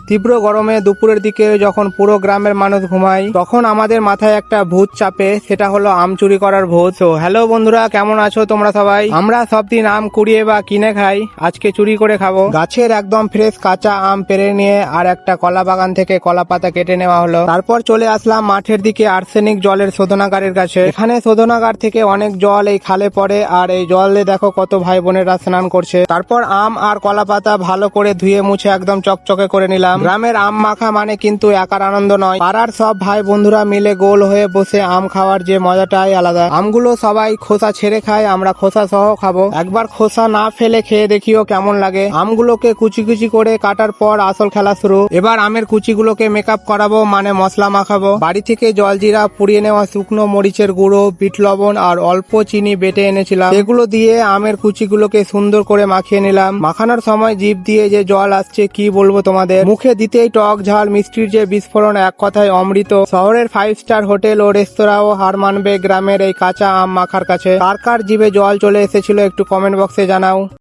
তীব্র গরমে দুপুরের দিকে যখন পুরো গ্রামের মানুষ ঘুমায় তখন আমাদের মাথায় একটা ভূত চাপে, সেটা হলো আম চুরি করার ভূত। তো হ্যালো বন্ধুরা, কেমন আছো তোমরা সবাই? আমরা সব দিন আম কুড়িয়ে বা কিনে খাই, আজকে চুরি করে খাবো। গাছের একদম ফ্রেশ কাঁচা আম পেড়ে নিয়ে আর একটা কলা বাগান থেকে কলা পাতা কেটে নেওয়া হলো। তারপর চলে আসলাম মাঠের দিকে আর্সেনিক জলের শোধনাগারের কাছে। এখানে শোধনাগার থেকে অনেক জল এই খালে পড়ে, আর এই জলে দেখো কত ভাই বোনেরা স্নান করছে। তারপর আম আর কলা পাতা ভালো করে ধুয়ে মুছে একদম চকচকে করে নিলাম। গ্রামের আম মাখা মানে কিন্তু একার আনন্দ নয়, পাড়ার সব ভাই বন্ধুরা মিলে গোল হয়ে বসে আম খাওয়ার যে মজাটাই আলাদা। আমগুলো সবাই খোসা ছেড়ে খায়, আমরা খোসা সহ খাবো। একবার খোসা না ফেলে খেয়ে দেখিও কেমন লাগে। আমগুলোকে কুচি কুচি করে কাটার পর আসল খেলা শুরু। এবার আমের কুচিগুলোকে মেকআপ করাবো, মানে মশলা মাখাবো। বাড়ি থেকে জলজিরা, পুড়িয়ে নেওয়া শুকনো মরিচের গুঁড়ো, বিট লবণ আর অল্প চিনি বেটে এনেছিলাম, এগুলো দিয়ে আমের কুচিগুলোকে সুন্দর করে মাখিয়ে নিলাম। মাখানোর সময় জিভ দিয়ে যে জল আসছে কি বলবো তোমাদের, মুখে দিতেই টক ঝাল মিষ্টির যে বিস্ফোরণ, এক কথায় অমৃত। শহরের 5 স্টার হোটেল ও রেস্তোরাঁও হার মানবে গ্রামের এই কাঁচা আম মাখার কাছে। কার কার জিভে জল চলে এসেছিল একটু কমেন্ট বক্সে জানাও।